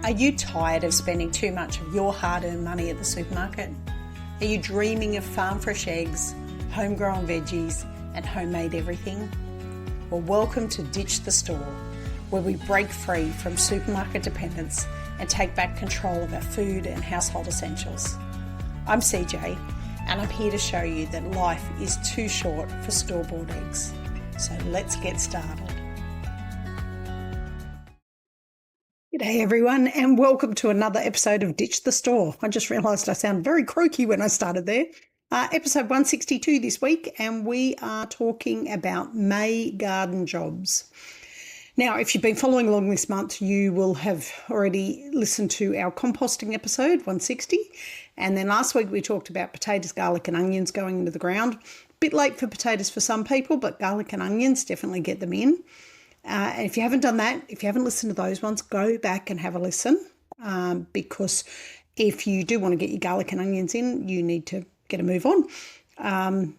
Are you tired of spending too much of your hard-earned money at the supermarket? Are you dreaming of farm fresh eggs, homegrown veggies, and homemade everything? Well, welcome to Ditch the Store, where we break free from supermarket dependence and take back control of our food and household essentials. I'm CJ, and I'm here to show you that life is too short for store-bought eggs. So let's get started. G'day everyone, and welcome to another episode of Ditch the Store. I just realised I sound very croaky when I started there. Episode 162 this week, and we are talking about May garden jobs. Now, if you've been following along this month, you will have already listened to our composting episode, 160. And then last week we talked about potatoes, garlic and onions going into the ground. A bit late for potatoes for some people, but garlic and onions, definitely get them in. And if you haven't done that, if you haven't listened to those ones, go back and have a listen, because if you do want to get your garlic and onions in, you need to get a move on.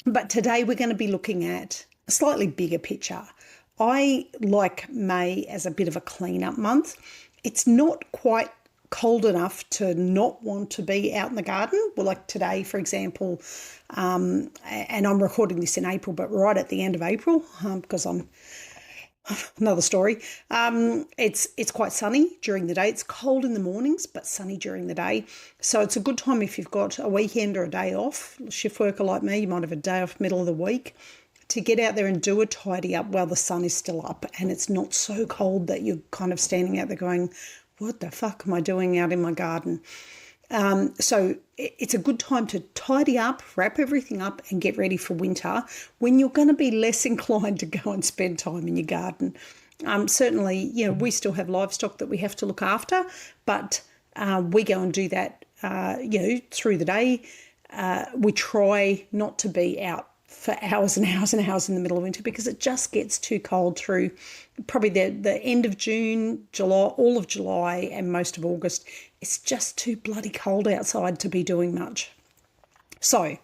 But today we're going to be looking at a slightly bigger picture. I like May as a bit of a clean-up month. It's not quite cold enough to not want to be out in the garden. Well, like today, for example, and I'm recording this in April, but right at the end of April, because I'm another story. It's quite sunny during the day. It's cold in the mornings, but sunny during the day. So it's a good time if you've got a weekend or a day off. Shift worker like me, you might have a day off middle of the week, to get out there and do a tidy up while the sun is still up and it's not so cold that you're kind of standing out there going, what the fuck am I doing out in my garden? So it's a good time to tidy up, wrap everything up and get ready for winter when you're going to be less inclined to go and spend time in your garden. Certainly, we still have livestock that we have to look after, but we go and do that, through the day. We try not to be out for hours and hours and hours in the middle of winter because it just gets too cold through probably the end of June, July, all of July and most of August. It's just too bloody cold outside to be doing much. So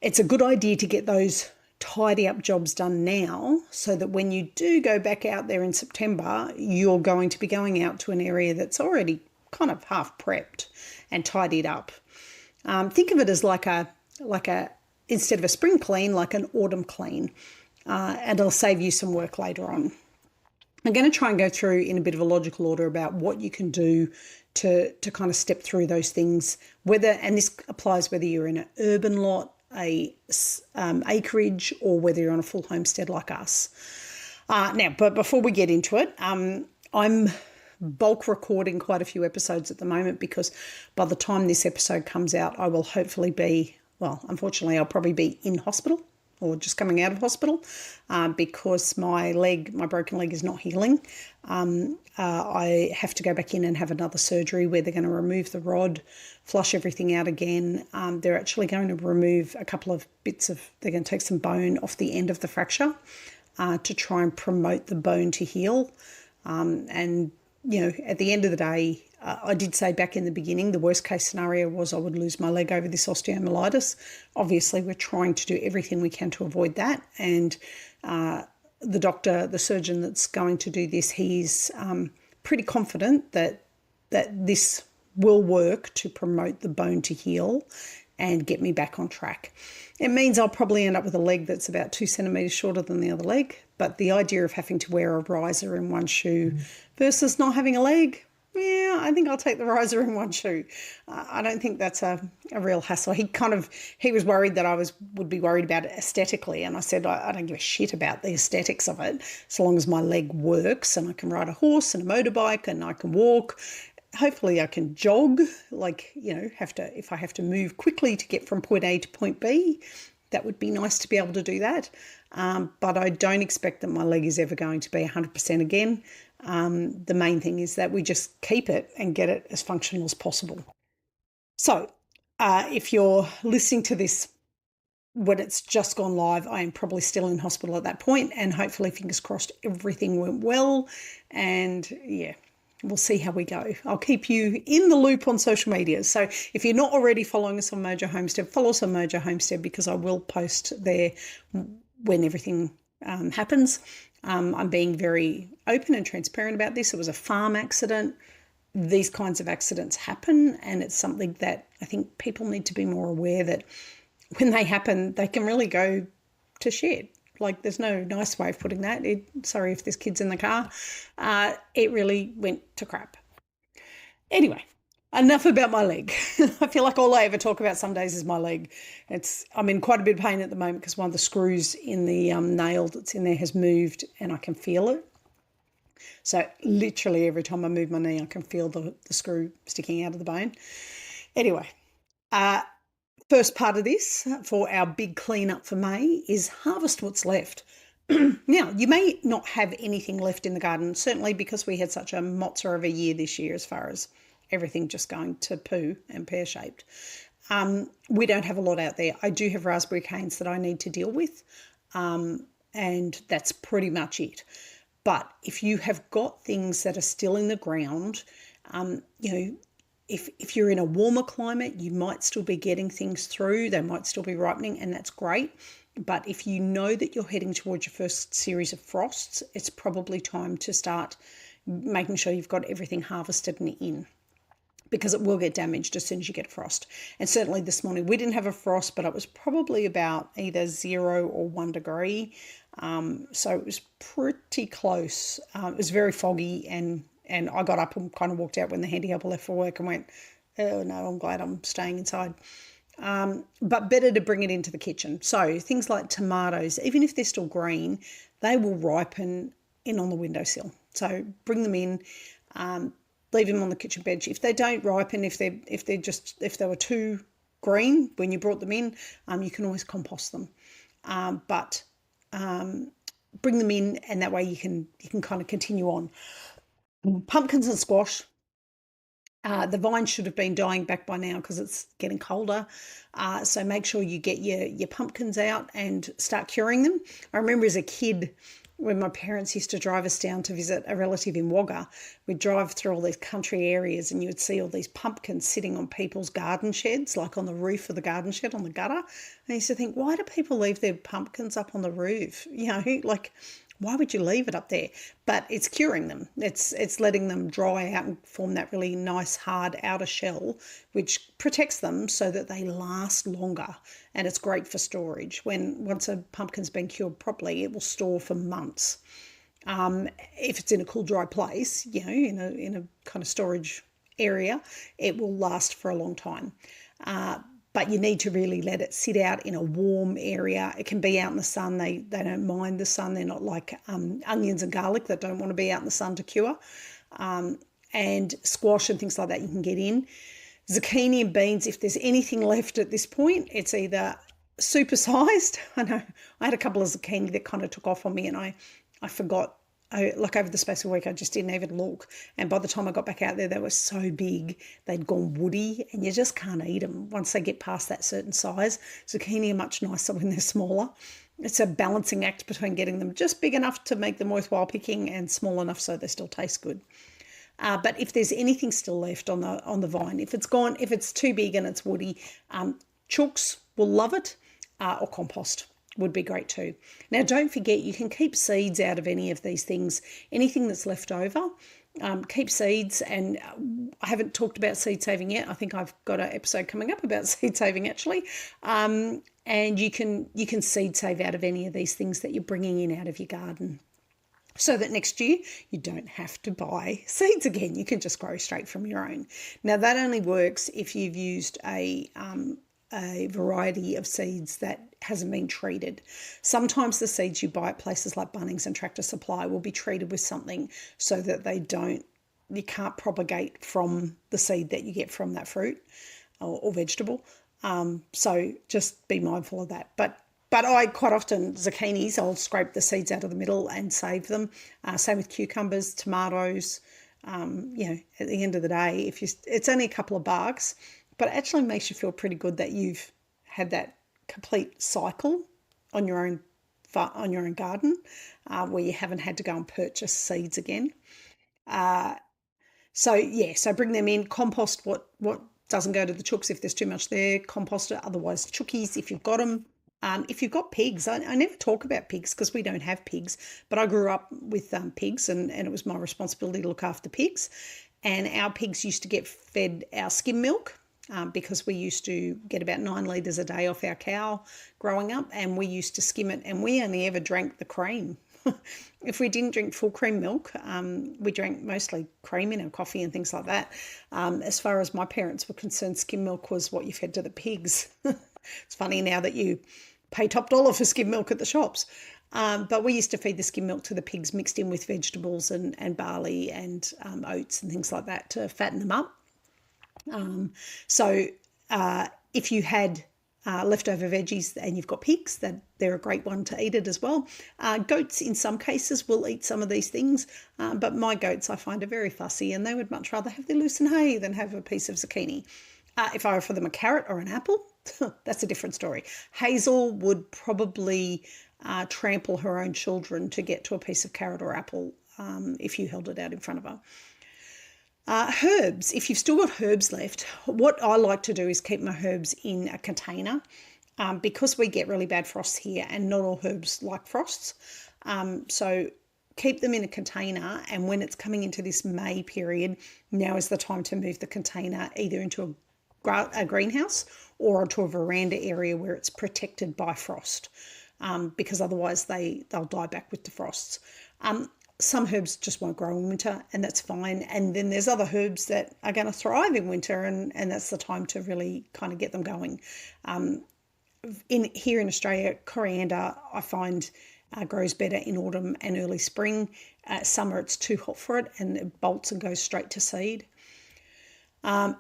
it's a good idea to get those tidy up jobs done now so that when you do go back out there in September, you're going to be going out to an area that's already kind of half prepped and tidied up. Think of it as like a instead of a spring clean, like an autumn clean, and it'll save you some work later on. I'm going to try and go through in a bit of a logical order about what you can do to kind of step through those things, and this applies whether you're in an urban lot, a acreage, or whether you're on a full homestead like us. Now, but before we get into it, I'm bulk recording quite a few episodes at the moment because by the time this episode comes out, I will hopefully be, unfortunately, I'll probably be in hospital or just coming out of hospital because my broken leg is not healing. I have to go back in and have another surgery where they're going to remove the rod, flush everything out again. They're actually going to remove a couple of they're going to take some bone off the end of the fracture to try and promote the bone to heal. And at the end of the day, I did say back in the beginning, the worst case scenario was I would lose my leg over this osteomyelitis. Obviously, we're trying to do everything we can to avoid that. And the surgeon that's going to do this, he's pretty confident that this will work to promote the bone to heal and get me back on track. It means I'll probably end up with a leg that's about 2 centimetres shorter than the other leg. But the idea of having to wear a riser in one shoe versus not having a leg, I think I'll take the riser in one shoe. I don't think that's a real hassle. He was worried that I would be worried about it aesthetically. And I said, I don't give a shit about the aesthetics of it. So long as my leg works and I can ride a horse and a motorbike and I can walk. Hopefully I can jog, if I have to move quickly to get from point A to point B, that would be nice to be able to do that. But I don't expect that my leg is ever going to be 100% again. The main thing is that we just keep it and get it as functional as possible. So if you're listening to this when it's just gone live, I am probably still in hospital at that point, and hopefully, fingers crossed, everything went well. And we'll see how we go. I'll keep you in the loop on social media. So if you're not already following us on Mojo Homestead, follow us on Mojo Homestead because I will post there when everything happens. I'm being very open and transparent about this. It was a farm accident. These kinds of accidents happen, and it's something that I think people need to be more aware that when they happen, they can really go to shit. Like, there's no nice way of putting that. Sorry if there's kids in the car. It really went to crap. Anyway, enough about my leg. I feel like all I ever talk about some days is my leg. I'm in quite a bit of pain at the moment because one of the screws in the nail that's in there has moved and I can feel it. So literally every time I move my knee, I can feel the screw sticking out of the bone. Anyway, first part of this for our big cleanup for May is harvest what's left. Now, you may not have anything left in the garden, certainly because we had such a mozza of a year this year as far as everything just going to poo and pear-shaped. We don't have a lot out there. I do have raspberry canes that I need to deal with, and that's pretty much it. But if you have got things that are still in the ground, if you're in a warmer climate, you might still be getting things through. They might still be ripening, and that's great. But if you know that you're heading towards your first series of frosts, it's probably time to start making sure you've got everything harvested and in, because it will get damaged as soon as you get a frost. And certainly this morning we didn't have a frost, but it was probably about either 0 or 1 degree. So it was pretty close. It was very foggy, and I got up and kind of walked out when the handy helper left for work and went, oh no, I'm glad I'm staying inside. But better to bring it into the kitchen. So things like tomatoes, even if they're still green, they will ripen in on the windowsill. So bring them in, leave them on the kitchen bench. If they don't ripen, if they were too green when you brought them in, you can always compost them. But bring them in, and that way you can kind of continue on. Pumpkins and squash. The vines should have been dying back by now because it's getting colder. So make sure you get your pumpkins out and start curing them. I remember as a kid, when my parents used to drive us down to visit a relative in Wagga, we'd drive through all these country areas and you would see all these pumpkins sitting on people's garden sheds, like on the roof of the garden shed on the gutter. And I used to think, why do people leave their pumpkins up on the roof? Like, why would you leave it up there? But it's curing them. It's letting them dry out and form that really nice hard outer shell, which protects them so that they last longer. And it's great for storage. Once a pumpkin's been cured properly, it will store for months. If it's in a cool, dry place, in a kind of storage area, it will last for a long time. But you need to really let it sit out in a warm area. It can be out in the sun. They don't mind the sun. They're not like onions and garlic that don't want to be out in the sun to cure. And squash and things like that you can get in. Zucchini and beans, if there's anything left at this point, it's either supersized. I know I had a couple of zucchini that kind of took off on me, and I forgot. Like over the space of a week, I just didn't even look. And by the time I got back out there, they were so big, they'd gone woody, and you just can't eat them once they get past that certain size. Zucchini are much nicer when they're smaller. It's a balancing act between getting them just big enough to make them worthwhile picking and small enough so they still taste good. But if there's anything still left on the vine, if it's too big and it's woody, chooks will love it, or compost would be great too. Now, don't forget, you can keep seeds out of any of these things. Anything that's left over, keep seeds. And I haven't talked about seed saving yet. I think I've got an episode coming up about seed saving actually. And you can seed save out of any of these things that you're bringing in out of your garden, so that next year you don't have to buy seeds again. You can just grow straight from your own. Now, that only works if you've used a variety of seeds that hasn't been treated. Sometimes the seeds you buy at places like Bunnings and Tractor Supply will be treated with something so that you can't propagate from the seed that you get from that fruit or vegetable. So just be mindful of that. But I quite often, zucchinis, I'll scrape the seeds out of the middle and save them. Same with cucumbers, tomatoes. At the end of the day, it's only a couple of bucks, but it actually makes you feel pretty good that you've had that complete cycle on your own garden, where you haven't had to go and purchase seeds again. So bring them in, compost what doesn't go to the chooks if there's too much there, compost it. Otherwise, chookies, if you've got them, If you've got pigs, I never talk about pigs because we don't have pigs, but I grew up with pigs, and it was my responsibility to look after pigs. And our pigs used to get fed our skim milk because we used to get about 9 litres a day off our cow growing up, and we used to skim it, and we only ever drank the cream. If we didn't drink full cream milk, we drank mostly cream in our coffee and things like that. As far as my parents were concerned, skim milk was what you fed to the pigs. It's funny now that you pay top dollar for skim milk at the shops. But we used to feed the skim milk to the pigs mixed in with vegetables and barley and oats and things like that to fatten them up. If you had leftover veggies and you've got pigs, they're a great one to eat it as well. Goats in some cases will eat some of these things, but my goats I find are very fussy, and they would much rather have their lucerne hay than have a piece of zucchini. If I offer them a carrot or an apple, that's a different story. Hazel would probably trample her own children to get to a piece of carrot or apple if you held it out in front of her. Herbs, if you've still got herbs left, what I like to do is keep my herbs in a container because we get really bad frosts here and not all herbs like frosts. So keep them in a container, and when it's coming into this May period, now is the time to move the container either into a greenhouse or onto a veranda area where it's protected by frost because otherwise they'll die back with the frosts. Some herbs just won't grow in winter, and that's fine. And then there's other herbs that are going to thrive in winter, and that's the time to really kind of get them going. Here in Australia, coriander I find grows better in autumn and early spring. Summer it's too hot for it, and it bolts and goes straight to seed.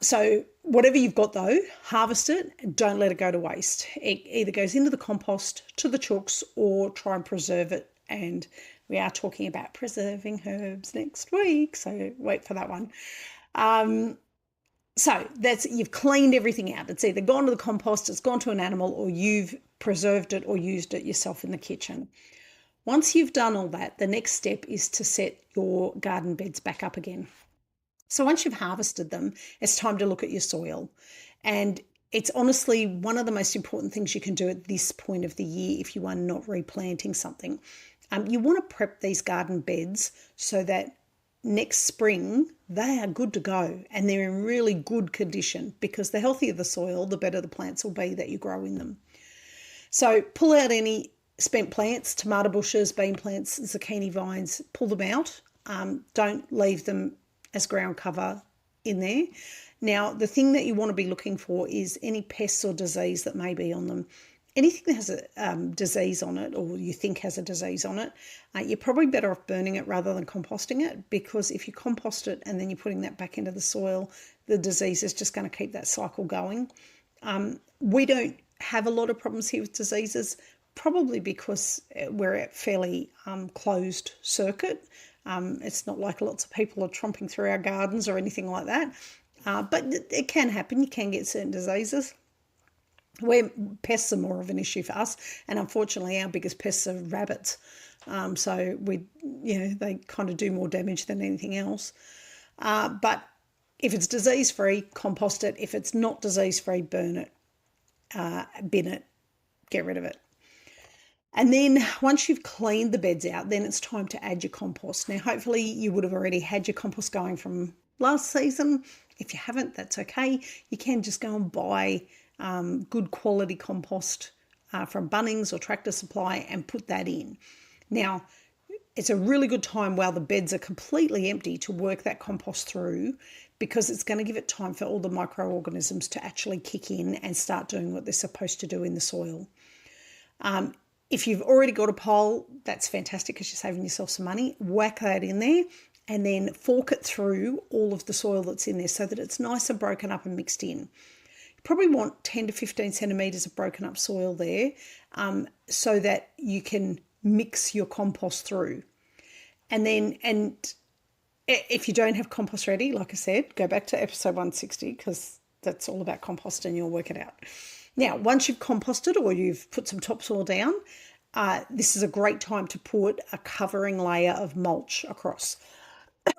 So whatever you've got though, harvest it. Don't let it go to waste. It either goes into the compost, to the chooks, or try and preserve it. And we are talking about preserving herbs next week, so wait for that one. So you've cleaned everything out. It's either gone to the compost, it's gone to an animal, or you've preserved it or used it yourself in the kitchen. Once you've done all that, the next step is to set your garden beds back up again. So once you've harvested them, it's time to look at your soil. And it's honestly one of the most important things you can do at this point of the year if you are not replanting something. You want to prep these garden beds so that next spring they are good to go and they're in really good condition, because the healthier the soil, the better the plants will be that you grow in them. So pull out any spent plants, tomato bushes, bean plants, zucchini vines, pull them out. Don't leave them as ground cover in there. Now, the thing that you want to be looking for is any pests or disease that may be on them. Anything that has a disease on it, or you think has a disease on it, you're probably better off burning it rather than composting it, because if you compost it and then you're putting that back into the soil, the disease is just going to keep that cycle going. We don't have a lot of problems here with diseases, probably because we're at fairly closed circuit. It's not like lots of people are tromping through our gardens or anything like that, but it can happen. You can get certain diseases. Where pests are more of an issue for us, and unfortunately our biggest pests are rabbits. So they kind of do more damage than anything else. But if it's disease-free, compost it. If it's not disease-free, burn it, bin it, get rid of it. And then once you've cleaned the beds out, then it's time to add your compost. Now, hopefully you would have already had your compost going from last season. If you haven't, that's okay. You can just go and buy good quality compost from Bunnings or Tractor Supply and put that in. Now, it's a really good time while the beds are completely empty to work that compost through, because it's going to give it time for all the microorganisms to actually kick in and start doing what they're supposed to do in the soil. If you've already got a pole, that's fantastic because you're saving yourself some money. Whack that in there and then fork it through all of the soil that's in there so that it's nice and broken up and mixed in. Probably want 10 to 15 centimetres of broken up soil there so that you can mix your compost through. And if you don't have compost ready, like I said, go back to episode 160 because that's all about compost and you'll work it out. Now, once you've composted or you've put some topsoil down, this is a great time to put a covering layer of mulch across.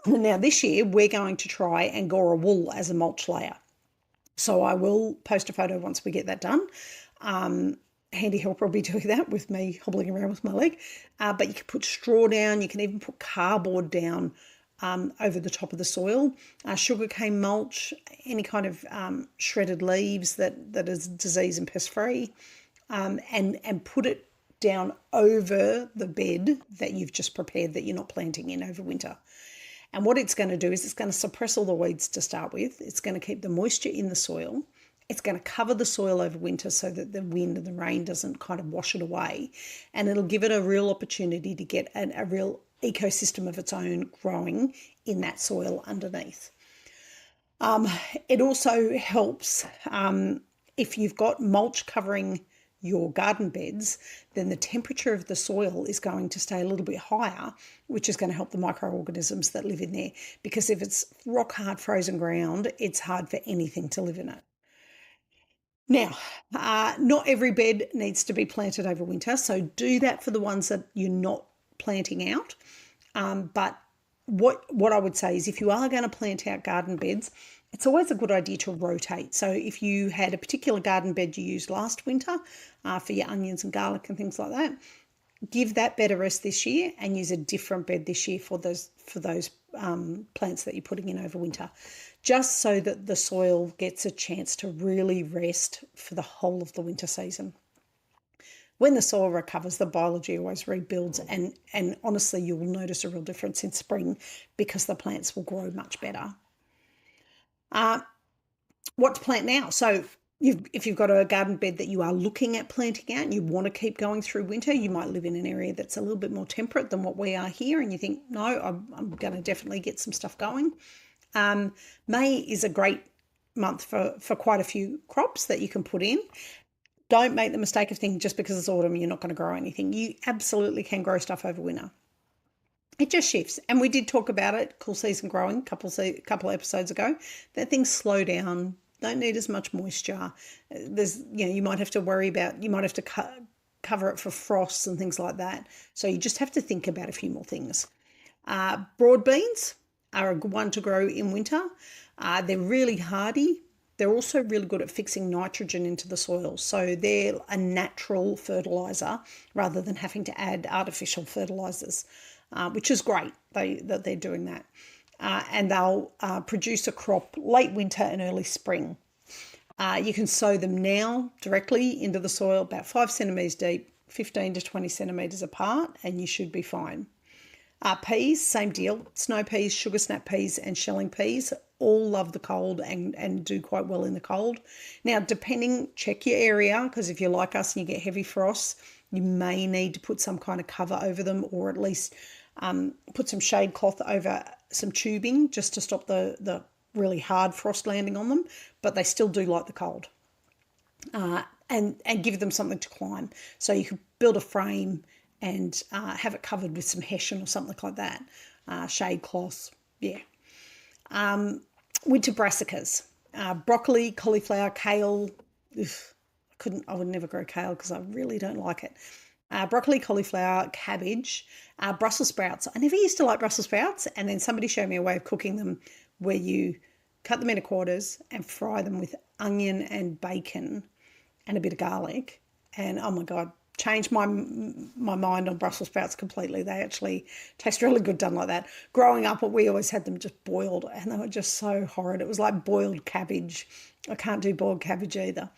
Now, this year we're going to try Angora wool as a mulch layer. So I will post a photo once we get that done. handy helper will be doing that with me hobbling around with my leg. But you can put straw down. You can even put cardboard down over the top of the soil. Sugarcane mulch, any kind of shredded leaves that is disease and pest free, and put it down over the bed that you've just prepared that you're not planting in over winter. And what it's going to do is it's going to suppress all the weeds to start with. It's going to keep the moisture in the soil. It's going to cover the soil over winter so that the wind and the rain doesn't kind of wash it away. And it'll give it a real opportunity to get a real ecosystem of its own growing in that soil underneath. It also helps if you've got mulch covering your garden beds, then the temperature of the soil is going to stay a little bit higher, which is going to help the microorganisms that live in there. Because if it's rock hard frozen ground, it's hard for anything to live in it. Now, not every bed needs to be planted over winter, so do that for the ones that you're not planting out. But what I would say is if you are going to plant out garden beds, it's always a good idea to rotate. So if you had a particular garden bed you used last winter for your onions and garlic and things like that, give that bed a rest this year and use a different bed this year for those plants that you're putting in over winter, just so that the soil gets a chance to really rest for the whole of the winter season. When the soil recovers, the biology always rebuilds, and honestly, you will notice a real difference in spring because the plants will grow much better. What to plant now? So if you've got a garden bed that you are looking at planting out and you want to keep going through winter, you might live in an area that's a little bit more temperate than what we are here, and you think, no, I'm going to definitely get some stuff going. May is a great month for quite a few crops that you can put in. Don't make the mistake of thinking just because it's autumn you're not going to grow anything. You absolutely can grow stuff over winter. It just shifts. And we did talk about it, cool season growing, a couple episodes ago, that things slow down, don't need as much moisture. You might have to cover it for frosts and things like that. So you just have to think about a few more things. Broad beans are a good one to grow in winter. They're really hardy. They're also really good at fixing nitrogen into the soil. So they're a natural fertiliser rather than having to add artificial fertilisers, which is great that they're doing that. And they'll produce a crop late winter and early spring. You can sow them now directly into the soil, about 5 centimetres deep, 15 to 20 centimetres apart, and you should be fine. Peas, same deal. Snow peas, sugar snap peas and shelling peas all love the cold and do quite well in the cold. Now, check your area, because if you're like us and you get heavy frosts, you may need to put some kind of cover over them, or at least put some shade cloth over some tubing just to stop the really hard frost landing on them, but they still do like the cold. And give them something to climb. So you could build a frame and have it covered with some hessian or something like that. Shade cloths, yeah. Winter brassicas, broccoli, cauliflower, kale. I would never grow kale because I really don't like it. Broccoli, cauliflower, cabbage, Brussels sprouts. I never used to like Brussels sprouts, and then somebody showed me a way of cooking them where you cut them into quarters and fry them with onion and bacon and a bit of garlic. And oh my God, changed my mind on Brussels sprouts completely. They actually taste really good done like that. Growing up, we always had them just boiled, and they were just so horrid. It was like boiled cabbage. I can't do boiled cabbage either.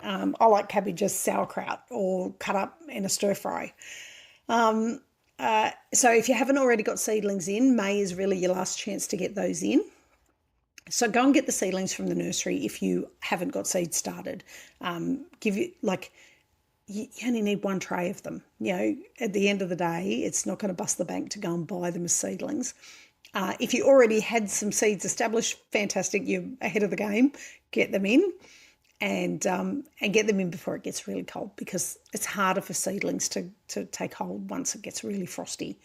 I like cabbage as sauerkraut or cut up in a stir fry. So if you haven't already got seedlings in, May is really your last chance to get those in. So go and get the seedlings from the nursery if you haven't got seeds started. You only need one tray of them. At the end of the day, it's not going to bust the bank to go and buy them as seedlings. If you already had some seeds established, fantastic, you're ahead of the game. Get them in and get them in before it gets really cold, because it's harder for seedlings to take hold once it gets really frosty.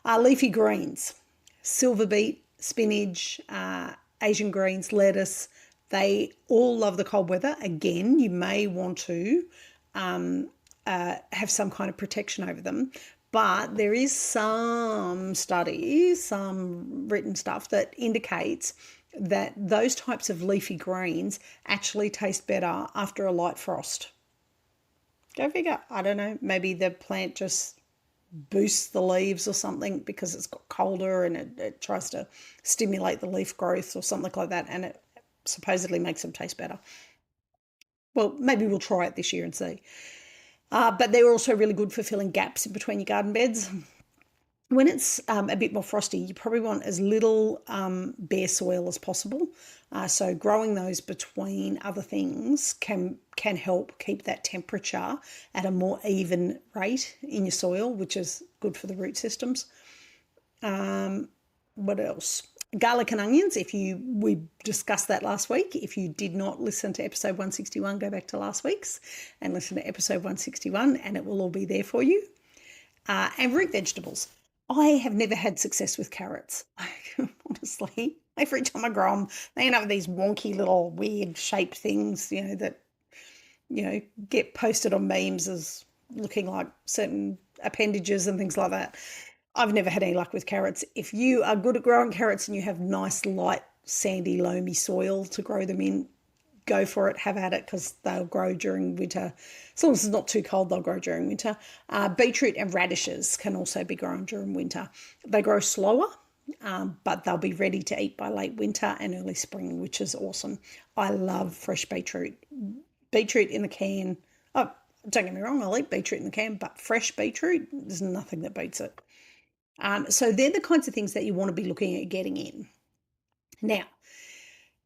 Leafy greens, silver beet, spinach, Asian greens, lettuce, they all love the cold weather. Again, you may want to have some kind of protection over them, but there is some studies, some written stuff that indicates that those types of leafy greens actually taste better after a light frost. Go figure. I don't know. Maybe the plant just boosts the leaves or something because it's got colder and it tries to stimulate the leaf growth or something like that, and it supposedly makes them taste better. Well, maybe we'll try it this year and see. But they're also really good for filling gaps in between your garden beds. When it's a bit more frosty, you probably want as little bare soil as possible. So growing those between other things can help keep that temperature at a more even rate in your soil, which is good for the root systems. What else? Garlic and onions. We discussed that last week. If you did not listen to episode 161, go back to last week's and listen to episode 161, and it will all be there for you. And root vegetables. I have never had success with carrots. Honestly, every time I grow them, they end up with these wonky little weird shaped things, that, get posted on memes as looking like certain appendages and things like that. I've never had any luck with carrots. If you are good at growing carrots and you have nice, light, sandy, loamy soil to grow them in, go for it, have at it, because they'll grow during winter. As long as it's not too cold, they'll grow during winter. Beetroot and radishes can also be grown during winter. They grow slower, but they'll be ready to eat by late winter and early spring, which is awesome. I love fresh beetroot. Beetroot in the can. Oh, don't get me wrong, I'll eat beetroot in the can, but fresh beetroot, there's nothing that beats it. So they're the kinds of things that you want to be looking at getting in. Now,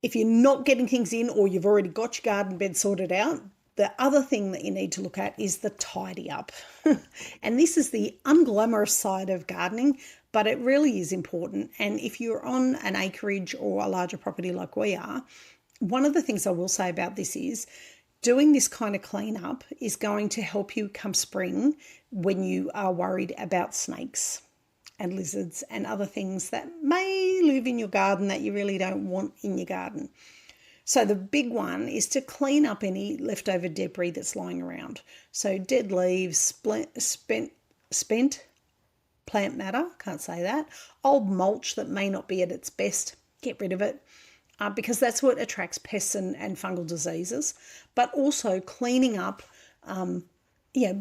if you're not getting things in or you've already got your garden bed sorted out, the other thing that you need to look at is the tidy up. And this is the unglamorous side of gardening, but it really is important. And if you're on an acreage or a larger property like we are, one of the things I will say about this is doing this kind of cleanup is going to help you come spring when you are worried about snakes and lizards and other things that may live in your garden that you really don't want in your garden. So the big one is to clean up any leftover debris that's lying around. So dead leaves, spent plant matter, can't say that, old mulch that may not be at its best, get rid of it. Because that's what attracts pests and fungal diseases. But also cleaning up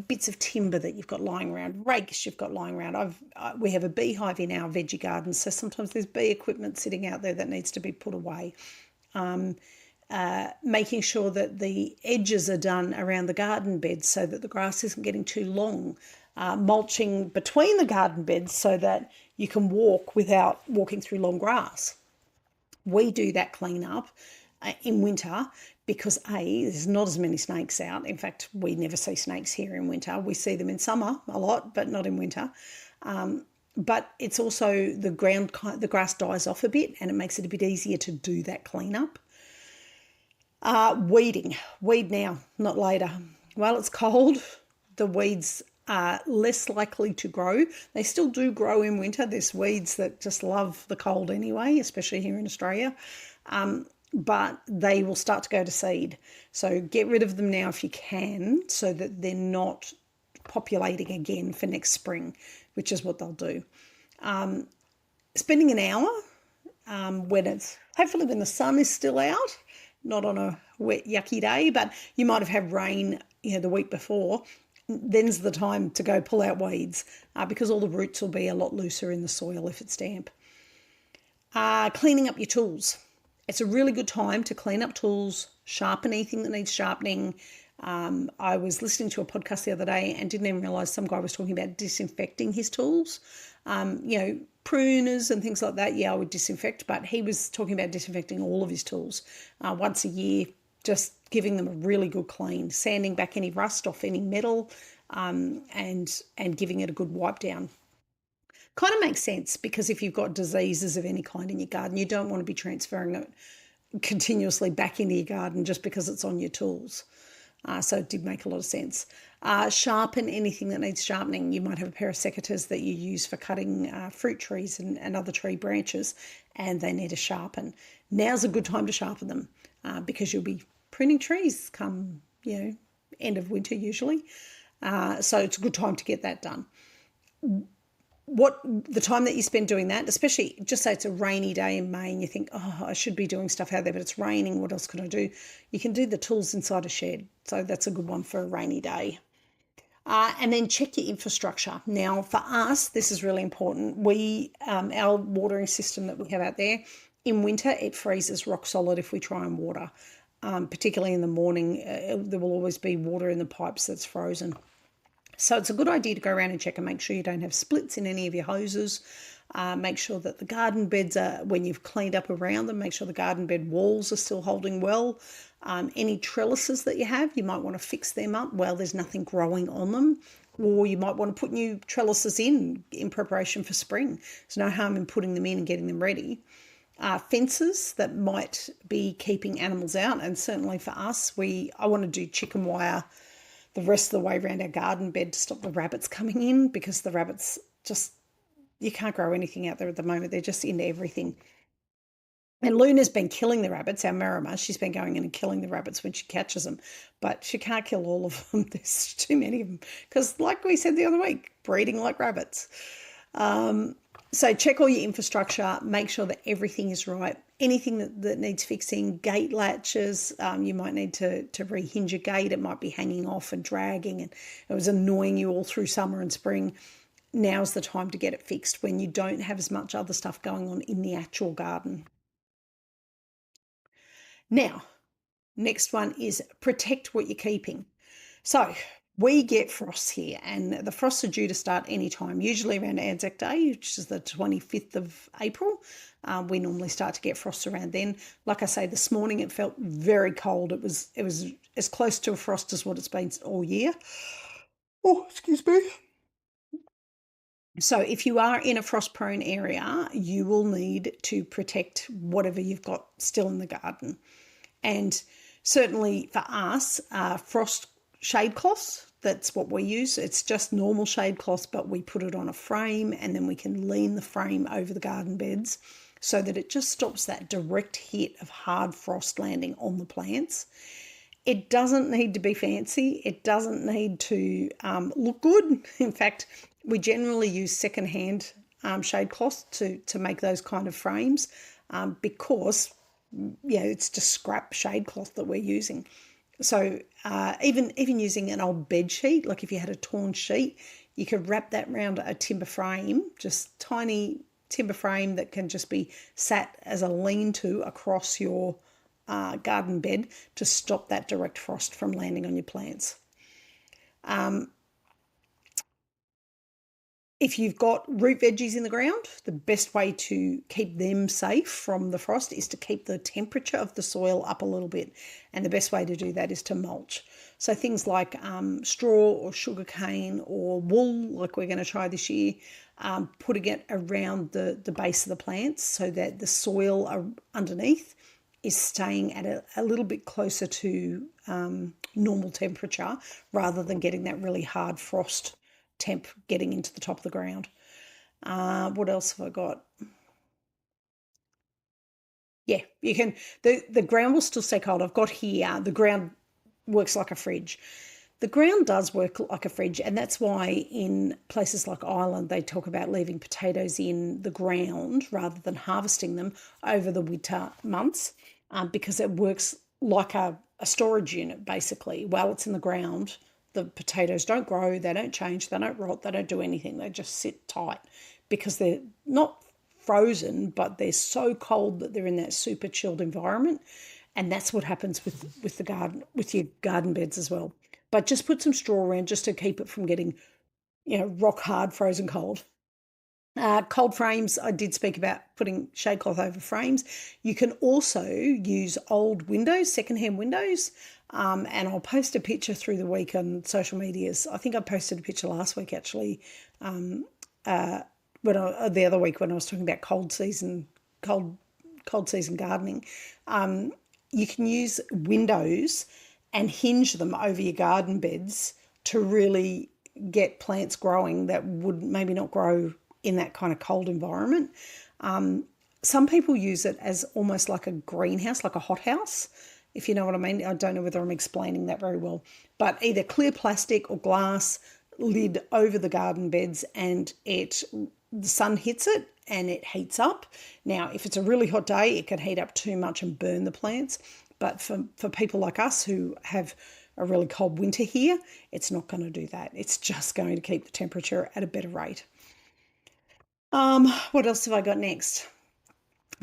bits of timber that you've got lying around, rakes you've got lying around. We have a beehive in our veggie garden, so sometimes there's bee equipment sitting out there that needs to be put away. Making sure that the edges are done around the garden beds so that the grass isn't getting too long. Mulching between the garden beds so that you can walk without walking through long grass. We do that cleanup in winter because there's not as many snakes out. In fact, we never see snakes here in winter. We see them in summer a lot, but not in winter. But it's also the grass dies off a bit and it makes it a bit easier to do that cleanup. Weeding. Weed now, not later. While it's cold, the weeds are less likely to grow. They still do grow in winter. There's weeds that just love the cold anyway, especially here in Australia. But they will start to go to seed. So get rid of them now if you can so that they're not populating again for next spring, which is what they'll do. Spending an hour hopefully when the sun is still out, not on a wet, yucky day, but you might have had rain the week before. Then's the time to go pull out weeds because all the roots will be a lot looser in the soil if it's damp. Cleaning up your tools. It's a really good time to clean up tools, sharpen anything that needs sharpening. I was listening to a podcast the other day and didn't even realise some guy was talking about disinfecting his tools. Pruners and things like that, I would disinfect, but he was talking about disinfecting all of his tools once a year, just giving them a really good clean, sanding back any rust off any metal and giving it a good wipe down. Kind of makes sense because if you've got diseases of any kind in your garden, you don't want to be transferring it continuously back into your garden just because it's on your tools. So it did make a lot of sense. Sharpen anything that needs sharpening. You might have a pair of secateurs that you use for cutting fruit trees and other tree branches, and they need to sharpen. Now's a good time to sharpen them because you'll be pruning trees come, end of winter usually. So it's a good time to get that done. The time that you spend doing that, especially just say it's a rainy day in May and you think, I should be doing stuff out there, but it's raining. What else can I do? You can do the tools inside a shed. So that's a good one for a rainy day. And then check your infrastructure. Now, for us, this is really important. Our watering system that we have out there, in winter, it freezes rock solid if we try and water. Particularly in the morning, there will always be water in the pipes that's frozen. So it's a good idea to go around and check and make sure you don't have splits in any of your hoses. Make sure that the garden beds are, when you've cleaned up around them, make sure the garden bed walls are still holding well. Any trellises that you have, you might want to fix them up while there's nothing growing on them. Or you might want to put new trellises in preparation for spring. There's no harm in putting them in and getting them ready. Fences that might be keeping animals out, and certainly for us, I want to do chicken wire the rest of the way around our garden bed to stop the rabbits coming in, because the rabbits you can't grow anything out there at the moment. They're just into everything. And Luna's been killing the rabbits, our Marima. She's been going in and killing the rabbits when she catches them, but she can't kill all of them. There's too many of them because, like we said the other week, breeding like rabbits. So check all your infrastructure, make sure that everything is right. Anything that needs fixing, gate latches, you might need to rehinge a gate. It might be hanging off and dragging, and it was annoying you all through summer and spring. Now's the time to get it fixed when you don't have as much other stuff going on in the actual garden. Now, next one is protect what you're keeping. So we get frosts here, and the frosts are due to start anytime, usually around Anzac Day, which is the 25th of April. We normally start to get frosts around then. Like I say, this morning it felt very cold. It was as close to a frost as what it's been all year. Oh, excuse me. So if you are in a frost-prone area, you will need to protect whatever you've got still in the garden. And certainly for us, frost shade cloths, that's what we use. It's just normal shade cloths, but we put it on a frame, and then we can lean the frame over the garden beds so that it just stops that direct hit of hard frost landing on the plants. It doesn't need to be fancy. It doesn't need to look good. In fact, we generally use secondhand shade cloth to make those kind of frames because it's just scrap shade cloth that we're using. So even using an old bed sheet, like if you had a torn sheet, you could wrap that around a timber frame, just tiny timber frame that can just be sat as a lean-to across your garden bed to stop that direct frost from landing on your plants. If you've got root veggies in the ground, the best way to keep them safe from the frost is to keep the temperature of the soil up a little bit. And the best way to do that is to mulch. So things like straw or sugarcane or wool, like we're going to try this year, putting it around the base of the plants so that the soil underneath is staying at a little bit closer to normal temperature rather than getting that really hard frost temp getting into the top of the ground. What else have I got? Yeah, you can, the ground will still stay cold. I've got here, the ground works like a fridge. The ground does work like a fridge, and that's why in places like Ireland, they talk about leaving potatoes in the ground rather than harvesting them over the winter months, because it works like a storage unit, basically. While it's in the ground, the potatoes don't grow, they don't change, they don't rot, they don't do anything. They just sit tight because they're not frozen, but they're so cold that they're in that super chilled environment. And that's what happens with the garden, with your garden beds as well. But just put some straw around just to keep it from getting, rock hard frozen cold. Cold frames, I did speak about putting shade cloth over frames. You can also use old windows, secondhand windows, and I'll post a picture through the week on social medias. I think I posted a picture last week, actually, the other week when I was talking about cold season gardening. You can use windows and hinge them over your garden beds to really get plants growing that would maybe not grow in that kind of cold environment. Some people use it as almost like a greenhouse, like a hothouse, if you know what I mean. I don't know whether I'm explaining that very well, but either clear plastic or glass lid over the garden beds, and the sun hits it and it heats up. Now, if it's a really hot day, it can heat up too much and burn the plants. But for people like us who have a really cold winter here, it's not going to do that. It's just going to keep the temperature at a better rate. What else have I got next?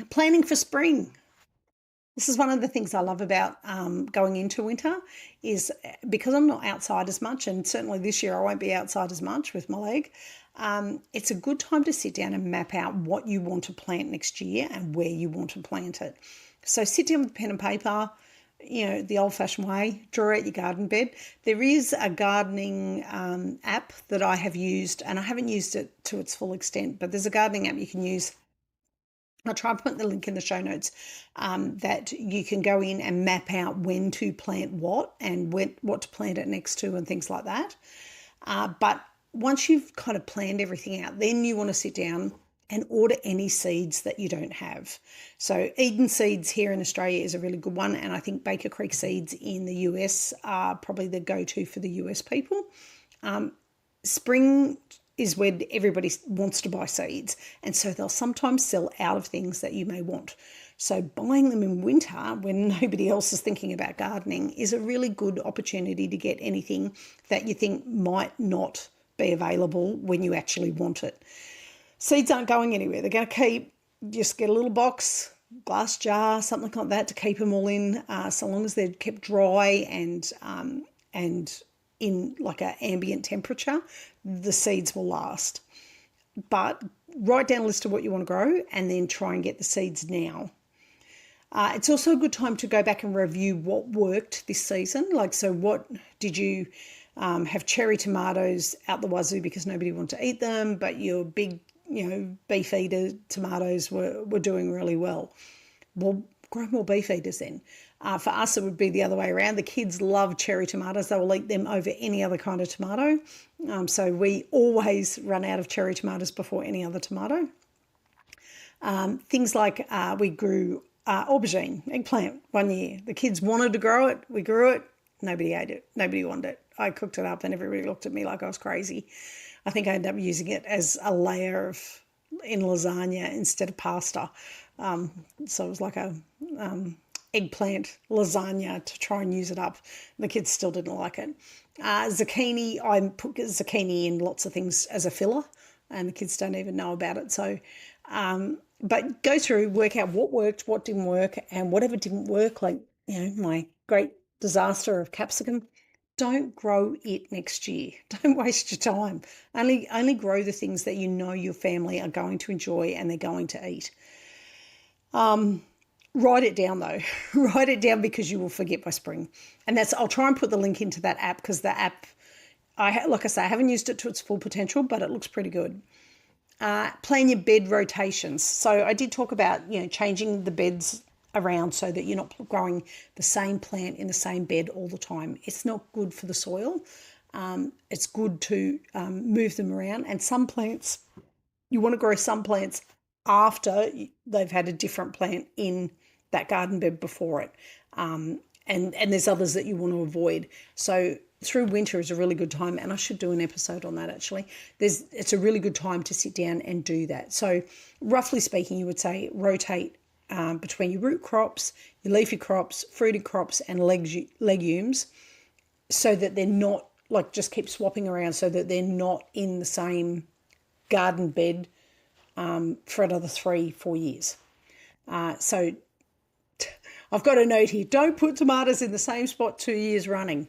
Planning for spring. This is one of the things I love about going into winter is because I'm not outside as much, and certainly this year I won't be outside as much with my leg. It's a good time to sit down and map out what you want to plant next year and where you want to plant it. So sit down with pen and paper, the old-fashioned way, draw out your garden bed. There is a gardening app that I have used, and I haven't used it to its full extent, but there's a gardening app you can use. I'll try and put the link in the show notes that you can go in and map out when to plant what and what to plant it next to and things like that. But once you've kind of planned everything out, then you want to sit down and order any seeds that you don't have. So Eden Seeds here in Australia is a really good one, and I think Baker Creek Seeds in the US are probably the go-to for the US people. Spring is when everybody wants to buy seeds, and so they'll sometimes sell out of things that you may want. So buying them in winter when nobody else is thinking about gardening is a really good opportunity to get anything that you think might not be available when you actually want it. Seeds aren't going anywhere. They're going to keep, just get a little box, glass jar, something like that to keep them all in, so long as they're kept dry and in like an ambient temperature, the seeds will last. But write down a list of what you want to grow and then try and get the seeds now. It's also a good time to go back and review what worked this season. So what did you have cherry tomatoes out the wazoo because nobody wanted to eat them, but your big, beef eater tomatoes were doing really well. Well, grow more beef eaters then. For us, it would be the other way around. The kids love cherry tomatoes. They will eat them over any other kind of tomato. So we always run out of cherry tomatoes before any other tomato. Things like we grew aubergine, eggplant one year. The kids wanted to grow it. We grew it. Nobody ate it. Nobody wanted it. I cooked it up and everybody looked at me like I was crazy. I think I ended up using it as a layer in lasagna instead of pasta. So it was like a eggplant lasagna to try and use it up. The kids still didn't like it. Zucchini, I put zucchini in lots of things as a filler, and the kids don't even know about it. So, but go through, work out what worked, what didn't work, and whatever didn't work, like, my great disaster of capsicum, don't grow it next year. Don't waste your time. Only grow the things that you know your family are going to enjoy and they're going to eat. Write it down though. Write it down because you will forget by spring. And I'll try and put the link into that app because the app, like I say, I haven't used it to its full potential, but it looks pretty good. Plan your bed rotations. So I did talk about, changing the beds around so that you're not growing the same plant in the same bed all the time. It's not good for the soil. It's good to move them around. And some plants, you want to grow some plants after they've had a different plant in that garden bed before it. And there's others that you want to avoid. So through winter is a really good time, and I should do an episode on that actually. It's a really good time to sit down and do that. So roughly speaking, you would say rotate between your root crops, your leafy crops, fruited crops, and legumes, so that they're not, just keep swapping around so that they're not in the same garden bed for another 3-4 years. So I've got a note here, don't put tomatoes in the same spot 2 years running.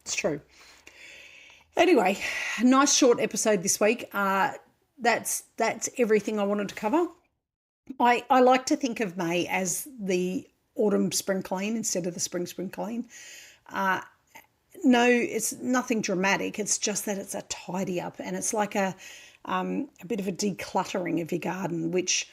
It's true. Anyway, nice short episode this week. That's everything I wanted to cover. I like to think of May as the autumn spring clean instead of the spring clean. No, it's nothing dramatic. It's just that it's a tidy up, and it's like a bit of a decluttering of your garden, which,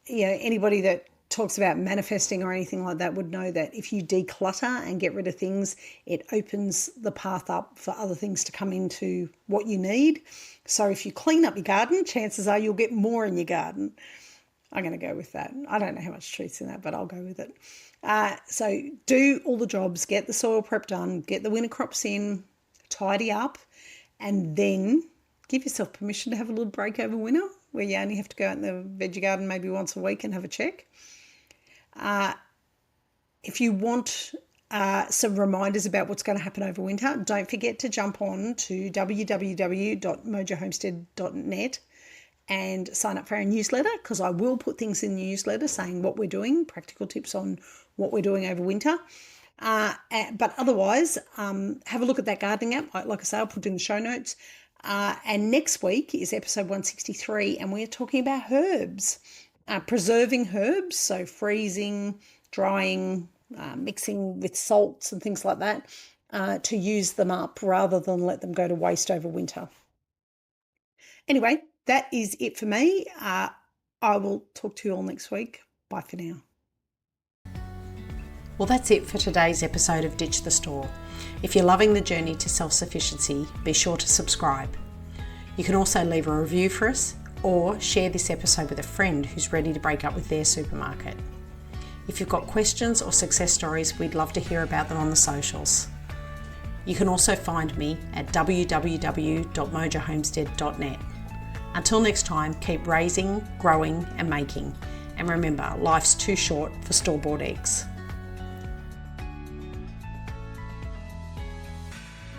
anybody that talks about manifesting or anything like that would know that if you declutter and get rid of things, it opens the path up for other things to come into what you need. So if you clean up your garden, chances are you'll get more in your garden. I'm going to go with that. I don't know how much truth's in that, but I'll go with it. So do all the jobs, get the soil prep done, get the winter crops in, tidy up, and then give yourself permission to have a little break over winter where you only have to go out in the veggie garden maybe once a week and have a check. If you want some reminders about what's going to happen over winter. Don't forget to jump on to www.mojohomestead.net and sign up for our newsletter, because I will put things in the newsletter saying what we're doing, practical tips on what we're doing over winter. But otherwise, have a look at that gardening app. Like I say, I'll put it in the show notes. And next week is episode 163, and we're talking about herbs, preserving herbs, so freezing, drying, mixing with salts and things like that, to use them up rather than let them go to waste over winter. Anyway, that is it for me. I will talk to you all next week. Bye for now. Well, that's it for today's episode of Ditch the Store. If you're loving the journey to self-sufficiency, be sure to subscribe. You can also leave a review for us or share this episode with a friend who's ready to break up with their supermarket. If you've got questions or success stories, we'd love to hear about them on the socials. You can also find me at www.mojohomestead.net. Until next time, keep raising, growing and making. And remember, life's too short for store-bought eggs.